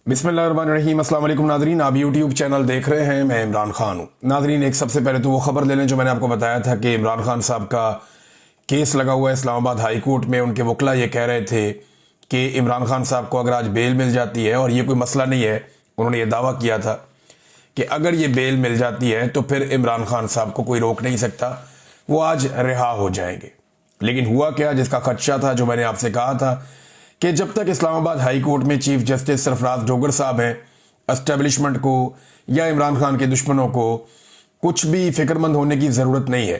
बिस्मिल्लाहिर्रहमानिर्रहीम। अस्सलाम वालेकुम नाजरीन, आप यूट्यूब चैनल देख रहे हैं। मैं इमरान खान हूँ। नाजरीन, एक सबसे पहले तो वो खबर ले लें जो मैंने आपको बताया था कि इमरान खान साहब का केस लगा हुआ है इस्लामाबाद हाई कोर्ट में। उनके वकला ये कह रहे थे कि इमरान खान साहब को अगर आज बेल मिल जाती है, और ये कोई मसला नहीं है, उन्होंने ये दावा किया था कि अगर ये बेल मिल जाती है तो फिर इमरान खान साहब को कोई रोक नहीं सकता, वो आज रिहा हो जाएंगे। लेकिन हुआ क्या, जिसका खदशा था, जो मैंने आपसे कहा था कि जब तक इस्लामाबाद हाई कोर्ट में चीफ जस्टिस सरफराज डोगर साहब हैं, एस्टेब्लिशमेंट को या इमरान खान के दुश्मनों को कुछ भी फिक्रमंद होने की ज़रूरत नहीं है,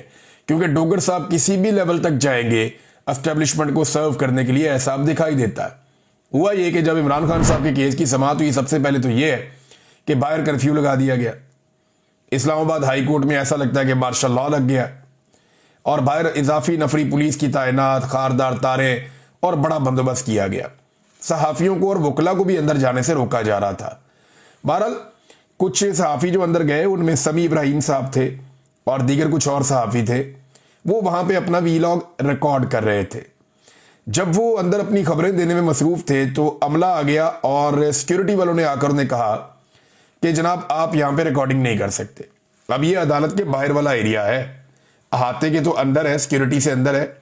क्योंकि डोगर साहब किसी भी लेवल तक जाएंगे एस्टेब्लिशमेंट को सर्व करने के लिए, ऐसा अब दिखाई देता है। हुआ ये कि जब इमरान खान साहब के केस की समाअत हुई, सबसे पहले तो ये है कि बाहर कर्फ्यू लगा दिया गया। इस्लामाबाद हाई कोर्ट में ऐसा लगता है कि मार्शल लॉ लग गया, और बाहर इजाफी नफरी पुलिस की तैनात, खारदार तारे और बड़ा बंदोबस्त किया गया। सहाफ़ियों को और वकला को भी अंदर जाने से रोका जा रहा था। बहरहाल कुछ सहाफ़ी जो अंदर गए, उनमें समी इब्राहिम साहब थे और दीगर कुछ और सहाफ़ी थे। वो वहाँ पे अपना वीलॉग रिकॉर्ड कर रहे थे। जब वो अंदर अपनी खबरें देने में मसरूफ़ थे तो अमला आ गया और सिक्योरिटी वालों ने आकर उन्हें कहा कि जनाब, आप यहाँ पे रिकॉर्डिंग नहीं कर सकते। अब ये अदालत के बाहर वाला एरिया है, अहाते के तो अंदर है, सिक्योरिटी से अंदर है,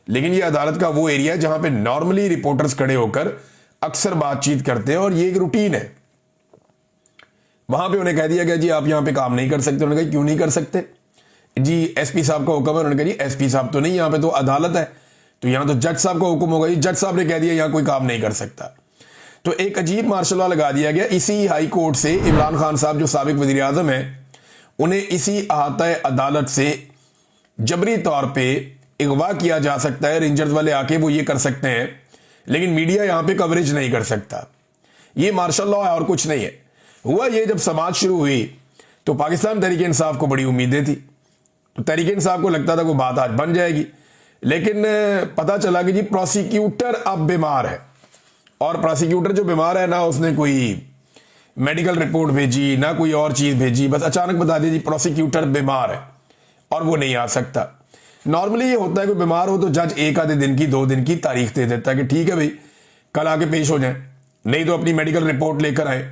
लेकिन ये अदालत का वो एरिया है जहां पे नॉर्मली रिपोर्टर्स खड़े होकर अक्सर बातचीत करते हैं, और ये एक रूटीन है। वहां पे उन्हें कह दिया गया, जी आप यहां पे काम नहीं कर सकते। उन्होंने कहा, क्यों नहीं कर सकते जी? एसपी साहब का हुक्म है। उन्होंने कहा, जी एसपी साहब तो नहीं, यहां पे तो अदालत है, तो यहां तो जज साहब का हुक्म होगा। जी जज साहब ने कह दिया यहां कोई काम नहीं कर सकता। तो एक अजीब मार्शल लॉ लगा दिया गया। इसी हाई कोर्ट से इमरान खान साहब जो साबिक वजीर आजम है, उन्हें इसी अहाता अदालत से जबरी तौर पर अगवा किया जा सकता है। रेंजर्स वाले आके वो ये कर सकते हैं, लेकिन मीडिया यहां पे कवरेज नहीं कर सकता। ये मार्शल लॉ है और कुछ नहीं है। हुआ ये, जब समाज शुरू हुई तो पाकिस्तान तहरीक इंसाफ को बड़ी उम्मीदें थी, तो तहरीक इंसाफ को लगता था वो बात आज बन जाएगी, लेकिन पता चला कि जी प्रोसिक्यूटर अब बीमार है। और प्रोसिक्यूटर जो बीमार है ना, उसने कोई मेडिकल रिपोर्ट भेजी ना कोई और चीज भेजी, बस अचानक बता दिया जी प्रोसिक्यूटर बीमार है और वो नहीं आ सकता। नॉर्मली ये होता है कि बीमार हो तो जज एक आधे दिन की, 2 दिन की तारीख दे देता है कि ठीक है भाई कल आके पेश हो जाए, नहीं तो अपनी मेडिकल रिपोर्ट लेकर आए,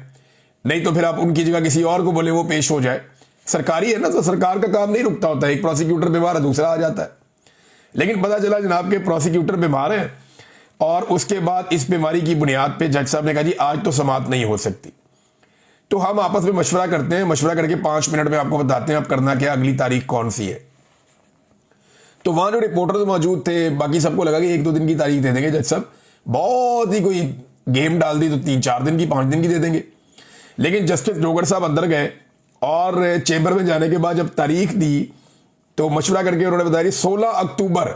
नहीं तो फिर आप उनकी जगह किसी और को बोले वो पेश हो जाए। सरकारी है ना, तो सरकार का काम नहीं रुकता होता है। एक प्रोसिक्यूटर बीमार है, दूसरा आ जाता है। लेकिन पता चला जनाब के प्रोसिक्यूटर बीमार है, और उसके बाद इस बीमारी की बुनियाद पर जज साहब ने कहा, जी आज तो समाअत नहीं हो सकती। तो हम आपस में मशवरा करते हैं, मशवरा करके 5 मिनट में आपको बताते हैं आप करना क्या, अगली तारीख कौन सी है। तो वहां जो रिपोर्टर मौजूद थे, बाकी सबको लगा कि 1-2 दिन की तारीख दे देंगे जज साहब, बहुत ही कोई गेम डाल दी तो 3-4 दिन की, 5 दिन की दे देंगे। लेकिन जस्टिस डोगर साहब अंदर गए और चेंबर में जाने के बाद जब तारीख दी तो मशवरा करके उन्होंने बताया 16 अक्टूबर।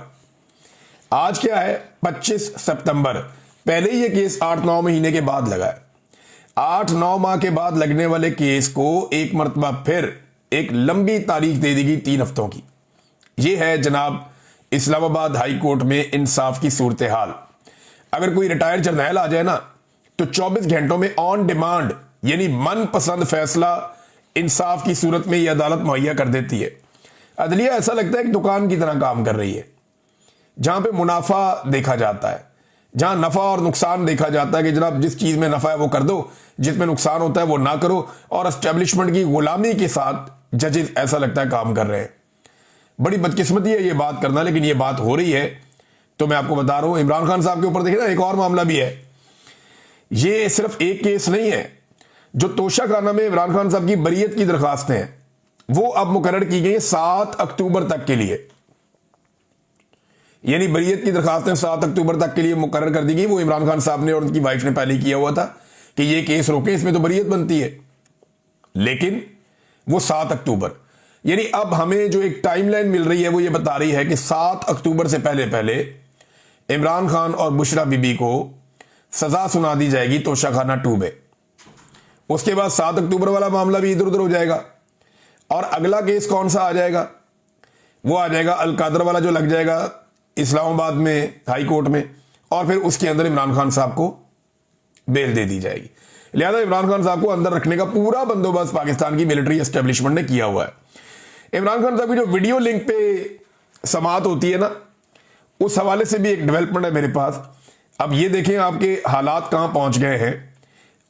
आज क्या है, 25 सितंबर। पहले ही ये केस 8-9 महीने के बाद लगा है। 8-9 माह के बाद लगने वाले केस को एक मरतबा फिर एक लंबी तारीख दे दी गई, 3 हफ्तों की। ये है जनाब इस्लामाबाद हाई कोर्ट में इंसाफ की सूरत हाल। अगर कोई रिटायर्ड जर्नैल आ जाए ना, तो 24 घंटों में ऑन डिमांड, यानी मनपसंद फैसला इंसाफ की सूरत में यह अदालत मुहैया कर देती है। अदलिया ऐसा लगता है कि दुकान की तरह काम कर रही है, जहां पे मुनाफा देखा जाता है, जहां नफा और नुकसान देखा जाता है कि जनाब जिस चीज में नफा है वो कर दो, जिसमें नुकसान होता है वो ना करो। और एस्टेब्लिशमेंट की गुलामी के साथ जजेस ऐसा लगता है काम कर रहे हैं। बड़ी बदकिस्मती है ये बात करना, लेकिन ये बात हो रही है। तो मैं आपको बता रहा हूं, इमरान खान साहब के ऊपर देखिए ना, एक और मामला भी है। ये सिर्फ एक केस नहीं है। जो तोशा खाना में इमरान खान साहब की बरीयत की दरखास्तें हैं, वो अब मुकर्रर की गई 7 अक्टूबर तक के लिए। यानी बरीयत की दरखास्तें 7 अक्टूबर तक के लिए मुकर्रर कर दी गई। वो इमरान खान साहब ने और उनकी वाइफ ने पहले किया हुआ था कि ये केस रोके, इसमें तो बरीयत बनती है, लेकिन वो 7 अक्टूबर। यानी अब हमें जो एक टाइमलाइन मिल रही है वो ये बता रही है कि 7 अक्टूबर से पहले पहले इमरान खान और बुशरा बीबी को सजा सुना दी जाएगी तोशाखाना 2 में। उसके बाद 7 अक्टूबर वाला मामला भी इधर उधर हो जाएगा, और अगला केस कौन सा आ जाएगा? वो आ जाएगा अलकादर वाला, जो लग जाएगा इस्लामाबाद में हाई कोर्ट में, और फिर उसके अंदर इमरान खान साहब को बेल दे दी जाएगी। लिहाजा इमरान खान साहब को अंदर रखने का पूरा बंदोबस्त पाकिस्तान की मिलिट्री एस्टेब्लिशमेंट ने किया हुआ है। इमरान खान साहब की जो वीडियो लिंक पे समाअत होती है ना, उस हवाले से भी एक डेवलपमेंट है मेरे पास। अब ये देखें आपके हालात कहां पहुंच गए हैं।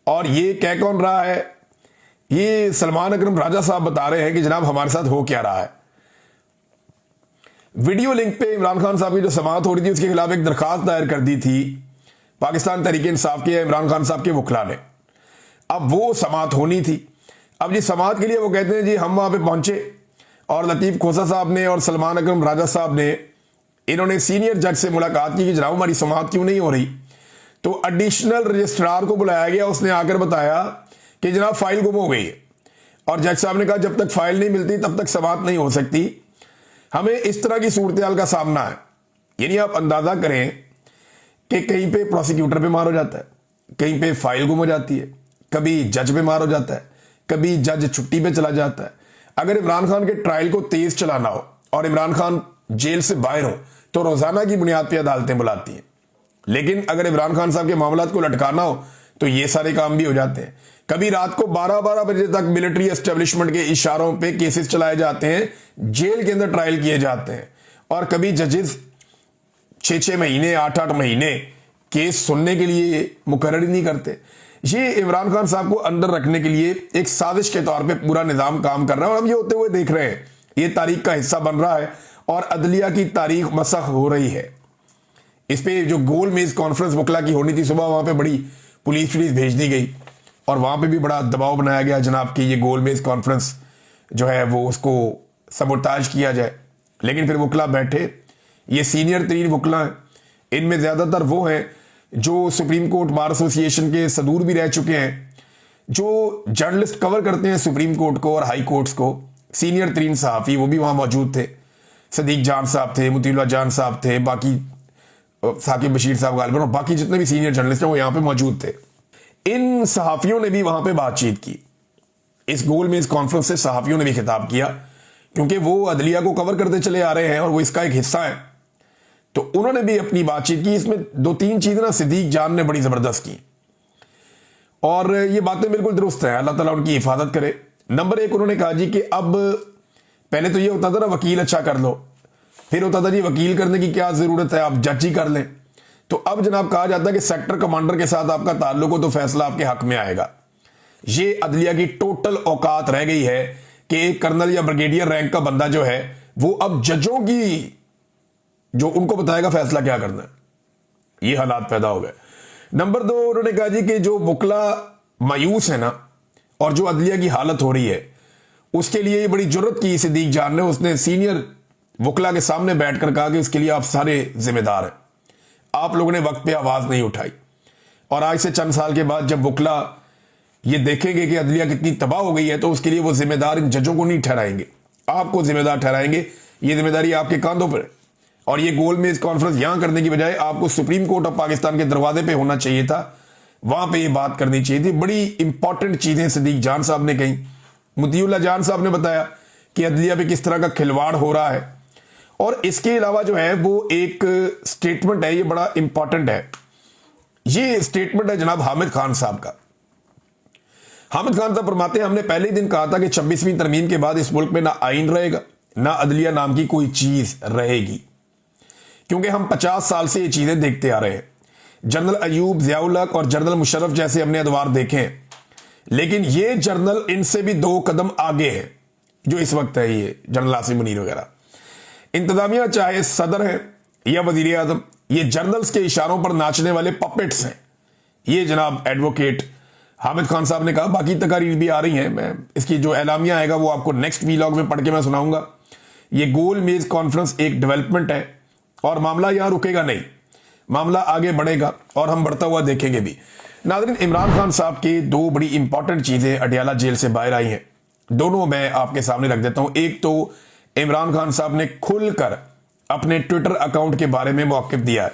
और ये कह कौन रहा है? ये सलमान अकरम राजा साहब बता रहे हैं कि जनाब हमारे साथ हो क्या रहा है। वीडियो लिंक पे इमरान खान साहब की जो समाअत हो रही थी उसके खिलाफ एक दरखास्त दायर कर दी थी पाकिस्तान तहरीक इंसाफ के इमरान खान साहब के वकला ने। अब वो समाअत होनी थी। अब जिस समाअत के लिए वो कहते हैं जी हम वहां पे पहुंचे और लतीफ खोसा साहब ने और सलमान अकरम राजा साहब ने इन्होंने सीनियर जज से मुलाकात की कि जनाब हमारी समाअत क्यों नहीं हो रही। तो एडिशनल रजिस्ट्रार को बुलाया गया, उसने आकर बताया कि जनाब फाइल गुम हो गई है। और जज साहब ने कहा जब तक फाइल नहीं मिलती तब तक समाअत नहीं हो सकती। हमें इस तरह की सूरत का सामना है। यानी आप अंदाजा करें कि कहीं पे प्रोसिक्यूटर पे मार हो जाता है, कहीं पे फाइल गुम हो जाती है, कभी जज पे मार हो जाता है, कभी जज छुट्टी पे चला जाता है। अगर इमरान खान के ट्रायल को तेज चलाना हो और इमरान खान जेल से बाहर हो तो रोजाना की बुनियाद पर अदालतें बुलाती हैं। लेकिन अगर इमरान खान साहब के मामलात को लटकाना हो तो ये सारे काम भी हो जाते हैं। कभी रात को 12-12 बजे तक मिलिट्री एस्टेब्लिशमेंट के इशारों पे केसेस चलाए जाते हैं, जेल के अंदर ट्रायल किए जाते हैं। और कभी जजेस 6-6 महीने 8-8 महीने केस सुनने के लिए मुकर्रर ही नहीं करते। ये इमरान खान साहब को अंदर रखने के लिए एक साजिश के तौर पे पूरा निजाम काम कर रहा है और हम ये होते हुए देख रहे हैं। ये तारीख का हिस्सा बन रहा है और अदलिया की तारीख मसख हो रही है। इस पे जो गोल मेज कॉन्फ्रेंस वकला की होनी थी सुबह, वहां पे बड़ी पुलिस भेज दी गई और वहां पे भी बड़ा दबाव बनाया गया जनाब कि ये गोल मेज कॉन्फ्रेंस जो है वो उसको सबोटाज किया जाए। लेकिन फिर वकला बैठे, ये सीनियर 3 वकला हैं, इनमें ज्यादातर वो हैं जो सुप्रीम कोर्ट बार एसोसिएशन के सदूर भी रह चुके हैं, जो जर्नलिस्ट कवर करते हैं सुप्रीम कोर्ट को और हाई कोर्ट्स को। सीनियर 3 सहाफ़ी वो भी वहां मौजूद थे। सदीक जान साहब थे, मुतीउल्लाह जान साहब थे, बाकी साकिब बशीर साहब गालिबन और बाकी जितने भी सीनियर जर्नलिस्ट हैं वो यहां पे मौजूद थे। इन सहाफियों ने भी वहां पे बातचीत की। इस गोल मेज कॉन्फ्रेंस से सहाफियों ने भी खिताब किया क्योंकि वो अदलिया को कवर करते चले आ रहे हैं और वो इसका एक हिस्सा है। तो उन्होंने भी अपनी बातचीत की। इसमें 2-3 चीजें ना सदीक जान ने बड़ी जबरदस्त की और ये बातें बिल्कुल दुरुस्त हैं, अल्लाह ताला उनकी हिफाजत करे। नंबर 1 उन्होंने कहा जी कि अब पहले तो ये होता था ना वकील अच्छा कर लो, फिर होता था जी वकील करने की क्या जरूरत है, आप जज ही कर लें। तो अब जनाब कहा जाता है कि सेक्टर कमांडर के साथ आपका ताल्लुक हो तो फैसला आपके हक में आएगा। ये अदलिया की टोटल औकात रह गई है कि एक कर्नल या ब्रिगेडियर रैंक का बंदा जो है वो अब जजों की जो उनको बताएगा फैसला क्या करना है। ये हालात पैदा हो गए। नंबर 2 उन्होंने कहा जी कि जो वकला मायूस है ना और जो अदलिया की हालत हो रही है उसके लिए ये बड़ी जरूरत की सिद्दीक जान ने। उसने सीनियर वकला के सामने बैठकर कहा कि इसके लिए आप सारे जिम्मेदार हैं, आप लोगों ने वक्त पे आवाज नहीं उठाई। और आज से चंद साल के बाद जब वकला ये देखेंगे कि अदलिया कितनी तबाह हो गई है तो उसके लिए वो जिम्मेदार इन जजों को नहीं ठहराएंगे, आपको जिम्मेदार ठहराएंगे। ये जिम्मेदारी आपके कांधों पर है। और ये गोल मेज कॉन्फ्रेंस यहां करने की बजाय आपको सुप्रीम कोर्ट ऑफ पाकिस्तान के दरवाजे पे होना चाहिए था, वहां पे ये बात करनी चाहिए थी। बड़ी इंपॉर्टेंट चीजें सदीक जान साहब ने कही। मुतीउल्लाह जान साहब ने बताया कि अदलिया पे किस तरह का खिलवाड़ हो रहा है। और इसके अलावा जो है वो एक स्टेटमेंट है, ये बड़ा इंपॉर्टेंट है। ये स्टेटमेंट है जनाब हामिद खान साहब का। हामिद खान साहब फरमाते हैं हमने पहले ही दिन कहा था कि 26वीं तरमीम के बाद इस मुल्क में ना आइन रहेगा ना अदलिया नाम की कोई चीज रहेगी, क्योंकि हम 50 साल से ये चीजें देखते आ रहे हैं। जनरल अयूब, ज़ियाउल हक और जनरल मुशर्रफ जैसे हमने अदवार देखे हैं, लेकिन ये जनरल इनसे भी 2 कदम आगे है जो इस वक्त है ये जनरल आसिम मुनीर वगैरह। इंतजामिया चाहे सदर है या वजीर आजम, ये जनरल्स के इशारों पर नाचने वाले पपेट्स हैं। ये जनाब एडवोकेट हामिद खान साहब ने कहा। बाकी तकारीर भी आ रही हैं, मैं इसकी जो एलामिया आएगा वो आपको नेक्स्ट वीलॉग में पढ़ के मैं सुनाऊंगा। ये गोल मेज कॉन्फ्रेंस एक डेवलपमेंट है और मामला यहां रुकेगा नहीं, मामला आगे बढ़ेगा और हम बढ़ता हुआ देखेंगे भी। नाज़रीन, इमरान खान साहब की 2 बड़ी इंपॉर्टेंट चीजें अडियाला जेल से बाहर आई हैं, दोनों मैं आपके सामने रख देता हूं। एक तो इमरान खान साहब ने खुलकर अपने ट्विटर अकाउंट के बारे में मौक़िफ़ दिया है।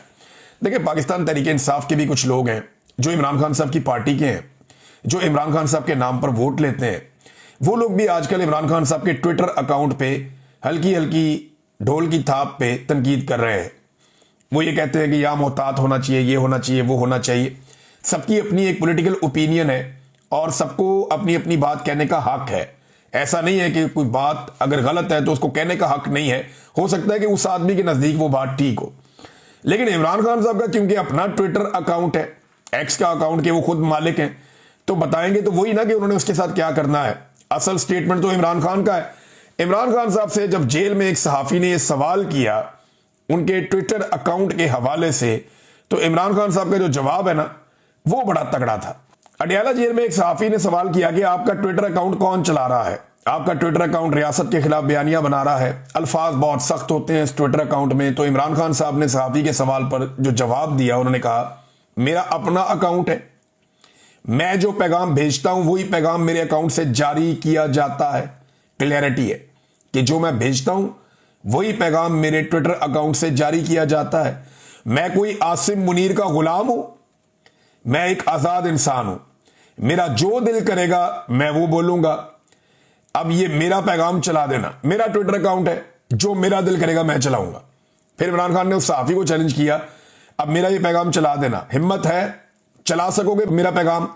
देखिए, पाकिस्तान तहरीक इंसाफ के भी कुछ लोग हैं जो इमरान खान साहब की पार्टी के हैं, जो इमरान खान साहब के नाम पर वोट लेते हैं। वो लोग भी आजकल इमरान खान साहब के ट्विटर अकाउंट पे हल्की हल्की ढोल की थाप पे तनकीद कर रहे हैं। वो ये कहते हैं कि यहाँ मोहतात होना चाहिए, ये होना चाहिए, वो होना चाहिए। सबकी अपनी एक पॉलिटिकल ओपिनियन है और सबको अपनी अपनी बात कहने का हक है। ऐसा नहीं है कि कोई बात अगर गलत है तो उसको कहने का हक नहीं है। हो सकता है कि उस आदमी के नजदीक वो बात ठीक हो, लेकिन इमरान खान साहब का क्योंकि अपना ट्विटर अकाउंट है, एक्स का अकाउंट के वो खुद मालिक हैं, तो बताएंगे तो वही ना कि उन्होंने उसके साथ क्या करना है। असल स्टेटमेंट तो इमरान खान का है। इमरान खान साहब से जब जेल में एक सहाफी ने यह सवाल किया उनके ट्विटर अकाउंट के हवाले से, तो इमरान खान साहब का जो जवाब है ना वो बड़ा तगड़ा था। अडयाला जेल में एक सहाफी ने सवाल किया कि आपका ट्विटर अकाउंट कौन चला रहा है? आपका ट्विटर अकाउंट रियासत के खिलाफ बयानियां बना रहा है, अल्फाज बहुत सख्त होते हैं इस ट्विटर अकाउंट में। तो इमरान खान साहब ने सहाफी के सवाल पर जो जवाब दिया, उन्होंने कहा मेरा अपना अकाउंट है, मैं जो पैगाम भेजता हूं वही पैगाम मेरे अकाउंट से जारी किया जाता है। क्लियरिटी है कि जो मैं भेजता हूं वही पैगाम मेरे ट्विटर अकाउंट से जारी किया जाता है। मैं कोई आसिम मुनीर का गुलाम हूं? मैं एक आजाद इंसान हूं, मेरा जो दिल करेगा मैं वो बोलूंगा। अब ये मेरा पैगाम चला देना, मेरा ट्विटर अकाउंट है, जो मेरा दिल करेगा मैं चलाऊंगा। फिर इमरान खान ने उस सहाफी को चैलेंज किया, अब मेरा ये पैगाम चला देना, हिम्मत है, चला सकोगे मेरा पैगाम?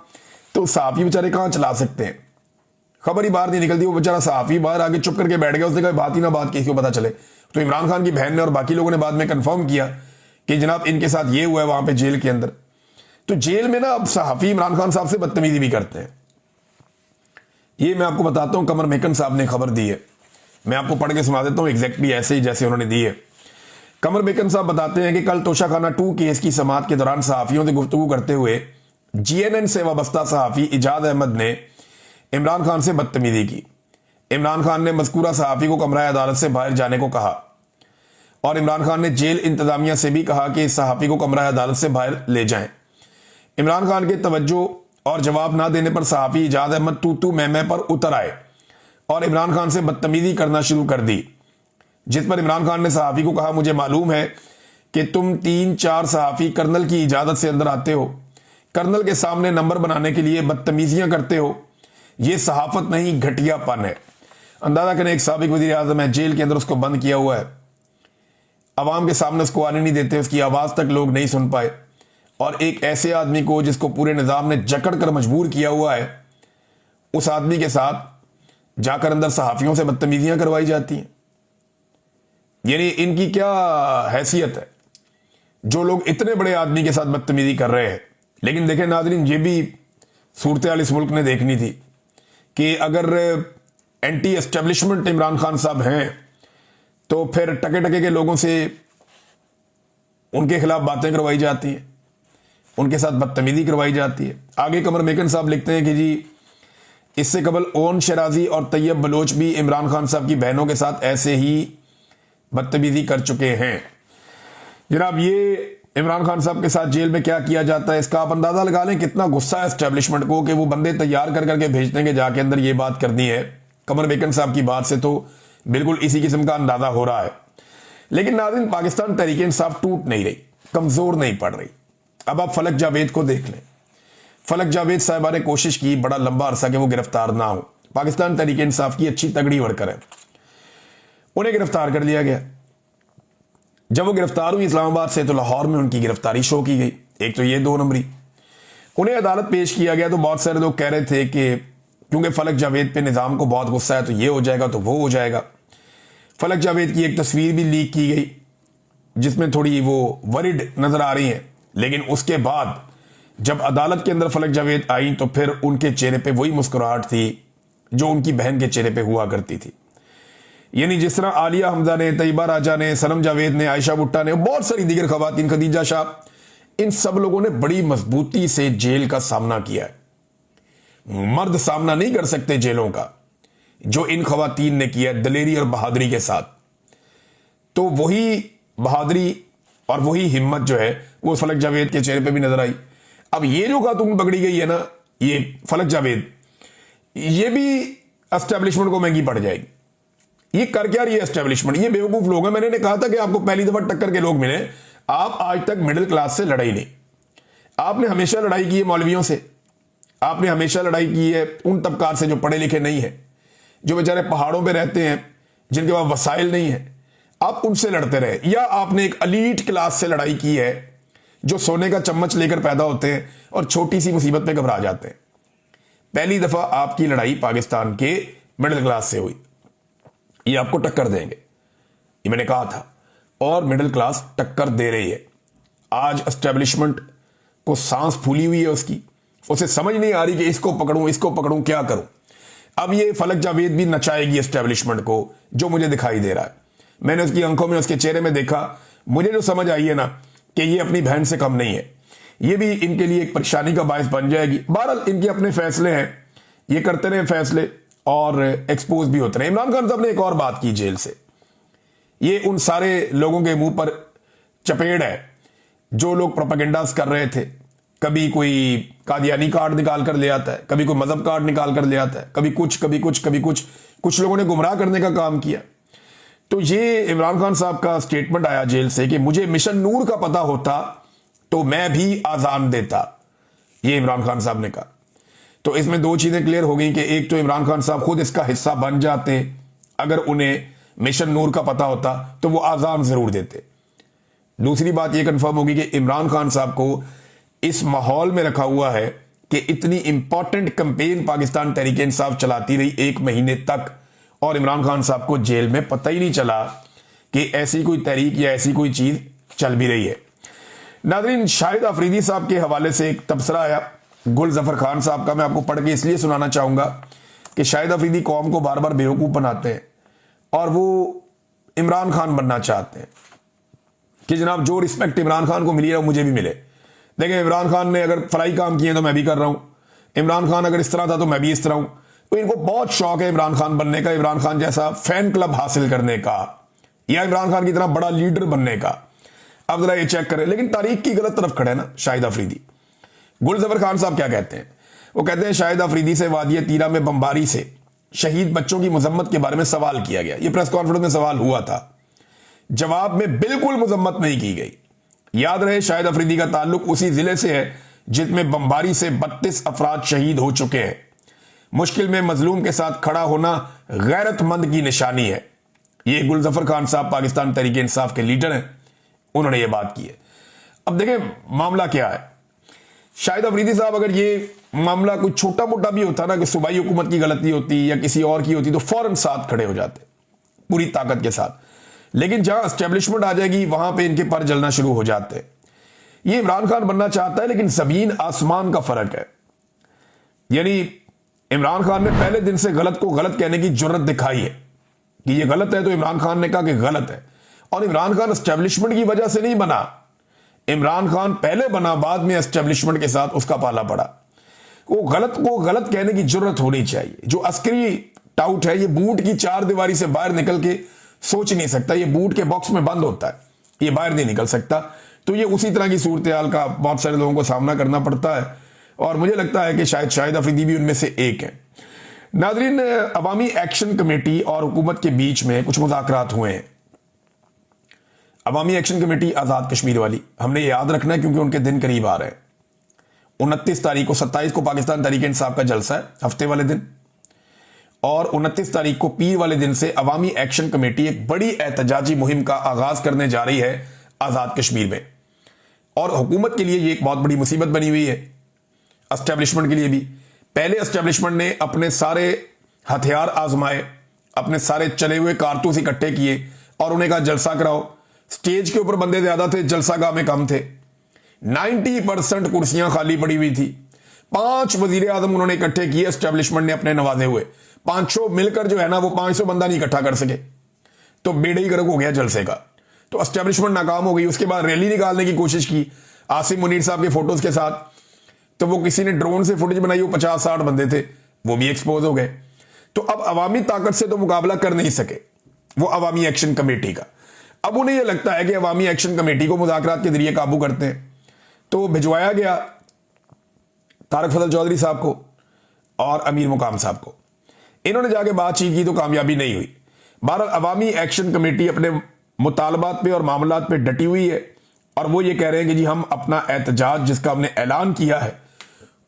तो सहाफी बेचारे कहां चला सकते हैं, खबर ही बाहर नहीं निकलती। वो बेचारा सहाफी बाहर आके चुप करके बैठ गया, उसने कहा बात ही ना बात किसी को पता चले। तो इमरान खान की बहन ने और बाकी लोगों ने बाद में कंफर्म किया कि जनाब इनके साथ ये हुआ है वहां पे जेल के अंदर। तो जेल में ना अब सहाफी इमरान खान साहब से बदतमीजी भी करते हैं। ये मैं आपको बताता हूं, कमर मेकन साहब ने खबर दी है, मैं आपको पढ़ के सुना देता हूं एग्जैक्टली ऐसे ही जैसे उन्होंने दी है। कमर मेकन साहब बताते हैं कि कल तोशाखाना 2 केस की समाअत के दौरान सहाफियों से गुफ्तगू करते हुए जीएनएन से वाबस्ता सहाफी इजाद अहमद ने इमरान खान से बदतमीजी की। इमरान खान ने मज़कूरा सहाफी को कमरा अदालत से बाहर जाने को कहा और इमरान खान ने जेल इंतजामिया से भी कहा कि इस सहाफी को कमरा अदालत से बाहर ले जाएं। इमरान खान के तवज्जो और जवाब ना देने पर सहाफी इजाद अहमद तू मैं पर उतर आए और इमरान खान से बदतमीजी करना शुरू कर दी, जिस पर इमरान खान ने सहाफी को कहा मुझे मालूम है कि तुम 3-4 सहाफी कर्नल की इजाजत से अंदर आते हो, कर्नल के सामने नंबर बनाने के लिए बदतमीजियां करते हो, यह सहाफत नहीं घटियापन है। अंदाजा करें एक साबिक वज़ीर आज़म है, जेल के अंदर उसको बंद किया हुआ है, अवाम के सामने उसको आने नहीं देते, उसकी आवाज तक लोग नहीं सुन पाए। और एक ऐसे आदमी को जिसको पूरे निजाम ने जकड़ कर मजबूर किया हुआ है, उस आदमी के साथ जाकर अंदर सहाफियों से बदतमीजियां करवाई जाती हैं। यानी इनकी क्या हैसियत है जो लोग इतने बड़े आदमी के साथ बदतमीजी कर रहे हैं। लेकिन देखें नाज़रीन, ये भी सूरत हाल इस मुल्क ने देखनी थी कि अगर एंटी एस्टेब्लिशमेंट इमरान खान साहब हैं तो फिर टके टके के लोगों से उनके खिलाफ बातें करवाई जाती हैं, उनके साथ बदतमीजी करवाई जाती है। आगे कमर मेकन साहब लिखते हैं कि जी इससे कबल ओन शराजी और तैयब बलोच भी इमरान खान साहब की बहनों के साथ ऐसे ही बदतमीजी कर चुके हैं। जनाब ये इमरान खान साहब के साथ जेल में क्या किया जाता है इसका आप अंदाजा लगा लें, कितना गुस्सा है एस्टेब्लिशमेंट को कि वो बंदे तैयार कर करके भेज देंगे जाके अंदर ये बात करनी है। कमर मेकन साहब की बात से तो बिल्कुल इसी किस्म का अंदाजा हो रहा है। लेकिन नाज़रीन, पाकिस्तान तहरीक इंसाफ टूट नहीं रही, कमजोर नहीं पड़ रही। अब आप फलक जावेद को देख लें। फलक जावेद साहिबा ने कोशिश की बड़ा लंबा अरसा कि वो गिरफ्तार ना हो। पाकिस्तान तहरीक इंसाफ की अच्छी तगड़ी वर्कर है, उन्हें गिरफ्तार कर लिया गया। जब वो गिरफ्तार हुई इस्लामाबाद से तो लाहौर में उनकी गिरफ्तारी शो की गई। एक तो ये 2 नंबरी, उन्हें अदालत पेश किया गया तो बहुत सारे लोग कह रहे थे कि क्योंकि फलक जावेद पे निजाम को बहुत गुस्सा है तो ये हो जाएगा तो वो हो जाएगा। फलक जावेद की एक तस्वीर भी लीक की गई जिसमें थोड़ी वो वरिड नजर आ रही है, लेकिन उसके बाद जब अदालत के अंदर फलक जावेद आई तो फिर उनके चेहरे पे वही मुस्कुराहट थी जो उनकी बहन के चेहरे पे हुआ करती थी। यानी जिस तरह आलिया हमजा ने, तैयबा राजा ने, सनम जावेद ने, आयशा भुट्टा ने, बहुत सारी दीगर खवातीन, खदीजा शाह, इन सब लोगों ने बड़ी मजबूती से जेल का सामना किया है। मर्द सामना नहीं कर सकते जेलों का जो इन खवातीन ने किया दलेरी और बहादुरी के साथ। तो वही बहादुरी और वही हिम्मत जो है वो फलक जावेद के चेहरे पे भी नजर आई। अब ये जो खातून पकड़ी गई है ना, ये फलक जावेद, ये भी एस्टेब्लिशमेंट को महंगी पड़ जाएगी। ये कर क्या रही है एस्टेब्लिशमेंट? ये बेवकूफ लोग हैं। मैंने कहा था कि आपको पहली दफा टक्कर के लोग मिले, आप आज तक मिडिल क्लास से लड़ाई नहीं। आपने हमेशा लड़ाई की है मौलवियों से, आपने हमेशा लड़ाई की है उन तबकार से जो पढ़े लिखे नहीं है, जो बेचारे पहाड़ों पे रहते हैं, जिनके पास वसाइल नहीं है, आप उनसे लड़ते रहे। या आपने एक अलीट क्लास से लड़ाई की है जो सोने का चम्मच लेकर पैदा होते हैं और छोटी सी मुसीबत पे घबरा जाते हैं। पहली दफा आपकी लड़ाई पाकिस्तान के मिडिल क्लास से हुई। ये आपको टक्कर देंगे, ये मैंने कहा था, और मिडिल क्लास टक्कर दे रही है। आज एस्टेब्लिशमेंट को सांस फूली हुई है उसकी, उसे समझ नहीं आ रही कि इसको पकड़ूं क्या करूं। अब ये फलक जावेद भी नचाएगी एस्टेब्लिशमेंट को, जो मुझे दिखाई दे रहा है। मैंने उसकी आंखों में, उसके चेहरे में देखा, मुझे जो समझ आई है ना कि ये अपनी बहन से कम नहीं है। ये भी इनके लिए एक परेशानी का बायस बन जाएगी। बहरहाल इनके अपने फैसले हैं, ये करते रहे फैसले और एक्सपोज भी होते रहे। इमरान खान साहब ने एक और बात की जेल से, ये उन सारे लोगों के मुंह पर चपेड़ है जो लोग प्रोपेगेंडास कर रहे थे। कभी कोई कादियानी कार्ड निकाल कर ले आता है, कभी कोई मजहब कार्ड निकाल कर ले आता है, कभी कुछ लोगों ने गुमराह करने का काम किया। तो ये इमरान खान साहब का स्टेटमेंट आया जेल से कि मुझे मिशन नूर का पता होता तो मैं भी आजान देता, ये इमरान खान साहब ने कहा। तो इसमें दो चीजें क्लियर हो गई कि एक तो इमरान खान साहब खुद इसका हिस्सा बन जाते, अगर उन्हें मिशन नूर का पता होता तो वो आजान जरूर देते। दूसरी बात यह कंफर्म होगी कि इमरान खान साहब को इस माहौल में रखा हुआ है कि इतनी इंपॉर्टेंट कैंपेन पाकिस्तान तहरीक इंसाफ चलाती रही 1 महीने तक, और इमरान खान साहब को जेल में पता ही नहीं चला कि ऐसी कोई तहरीक या ऐसी कोई चीज चल भी रही है। नाज़रीन, शाहिद अफरीदी साहब के हवाले से एक तबसरा आया गुल जफर खान साहब का, मैं आपको पढ़ के इसलिए सुनाना चाहूंगा कि शाहिद अफरीदी कौम को बार बार बेवकूफ बनाते हैं और वो इमरान खान बनना चाहते हैं कि जनाब जो रिस्पेक्ट इमरान खान को मिली है वो मुझे भी मिले। देखिए, इमरान खान ने अगर फलाई काम किए तो मैं भी कर रहा हूं, इमरान खान अगर इस तरह था तो मैं भी इस तरह हूं। तो इनको बहुत शौक है इमरान खान बनने का, इमरान खान जैसा फैन क्लब हासिल करने का, या इमरान खान की तरह बड़ा लीडर बनने का। अब जरा ये चेक करें, लेकिन तारीख की गलत तरफ खड़े ना शाहिद अफरीदी। गुल जफर खान साहब क्या कहते हैं? वो कहते हैं शाहिद अफरीदी से वादिया तीरा में बमबारी से शहीद बच्चों की मजम्मत के बारे में सवाल किया गया। ये प्रेस कॉन्फ्रेंस में सवाल हुआ था, जवाब में बिल्कुल मजम्मत नहीं की गई। याद रहे, शाहिद अफरीदी का ताल्लुक उसी जिले से है जिसमें बमबारी से 32 अफराद शहीद हो चुके हैं। मुश्किल में मजलूम के साथ खड़ा होना गैरतमंद की निशानी है। ये गुलजफर खान साहब पाकिस्तान तहरीक इंसाफ के लीडर हैं, उन्होंने ये बात की है। अब देखें मामला क्या है। शाहिद अफरीदी साहब, अगर ये मामला कोई छोटा मोटा भी होता ना कि सूबाई हुकूमत की गलती होती या किसी और की होती तो फौरन साथ खड़े हो जाते पूरी ताकत के साथ, लेकिन जहां एस्टेब्लिशमेंट आ जाएगी वहां पे इनके पर जलना शुरू हो जाते हैं। ये इमरान खान बनना चाहता है, लेकिन जमीन आसमान का फर्क है। यानी इमरान खान ने पहले दिन से गलत को गलत कहने की जुर्रत दिखाई है कि ये गलत है, तो इमरान खान ने कहा कि गलत है। और इमरान खान एस्टेब्लिशमेंट की वजह से नहीं बना, इमरान खान पहले बना, बाद में एस्टेब्लिशमेंट के साथ उसका पाला पड़ा। वो गलत को गलत कहने की जुर्रत होनी चाहिए। जो अस्करी टाउट है, ये बूट की 4 दीवारी से बाहर निकल के सोच नहीं सकता, ये बूट के बॉक्स में बंद होता है, ये बाहर नहीं निकल सकता। तो ये उसी तरह की सूरत हाल का बहुत सारे लोगों को सामना करना पड़ता है, और मुझे लगता है कि शायद शाहिद अफरीदी भी उनमें से एक है। नाजरीन, अवामी एक्शन कमेटी और हुकूमत के बीच में कुछ मुज़ाकरात हुए हैं। अवामी एक्शन कमेटी आज़ाद कश्मीर वाली, हमने ये याद रखना है क्योंकि उनके दिन करीब आ रहे हैं। 29 तारीख को, 27 को पाकिस्तान तहरीक इंसाफ का जलसा है हफ्ते वाले दिन, और 29 तारीख को पीर वाले दिन से अवामी एक्शन कमेटी एक बड़ी एहतजाजी मुहिम का आगाज करने जा रही है आज़ाद कश्मीर में। और हुकूमत के लिए ये एक बहुत बड़ी मुसीबत बनी हुई है, एस्टेब्लिशमेंट के लिए भी। पहले एस्टेब्लिशमेंट ने अपने सारे हथियार आजमाए, अपने सारे चले हुए कारतूस इकट्ठे किए और उन्हें कहा जलसा कराओ। स्टेज के ऊपर बंदे ज्यादा थे, जलसागाह में कम थे। 90% कुर्सियां खाली पड़ी हुई थी। 5 वजीर आजम उन्होंने इकट्ठे किए, एस्टेब्लिशमेंट ने अपने नवाजे हुए। 500 मिलकर जो है ना वो 500 बंदा नहीं इकट्ठा कर सके, तो बेड़े ही गर्क हो गया जलसे का। तो एस्टेब्लिशमेंट नाकाम हो गई। उसके बाद रैली निकालने की कोशिश की आसिम मुनीर साहब के फोटोज के साथ, तो वो किसी ने ड्रोन से फुटेज बनाई, वो 50-60 बंदे थे, वो भी एक्सपोज हो गए। तो अब अवामी ताकत से तो मुकाबला कर नहीं सके वो अवामी एक्शन कमेटी का। अब उन्हें यह लगता है कि अवामी एक्शन कमेटी को मुज़ाकरात के जरिए काबू करते हैं, तो भिजवाया गया तारक फजल चौधरी साहब को और अमीर मुकाम साहब को। इन्होंने जाके बातचीत की तो कामयाबी नहीं हुई। बहरहाल अवामी एक्शन कमेटी अपने मुतालबात पे और मामलात पे डटी हुई है, और वो ये कह रहे हैं कि जी हम अपना एहतजाज जिसका हमने ऐलान किया है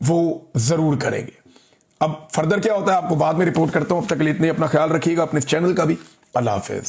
वो जरूर करेंगे। अब फर्दर क्या होता है आपको बाद में रिपोर्ट करता हूं। अब तक के लिए इतने, अपना ख्याल रखिएगा, अपने चैनल का भी। अल्लाह हाफिज।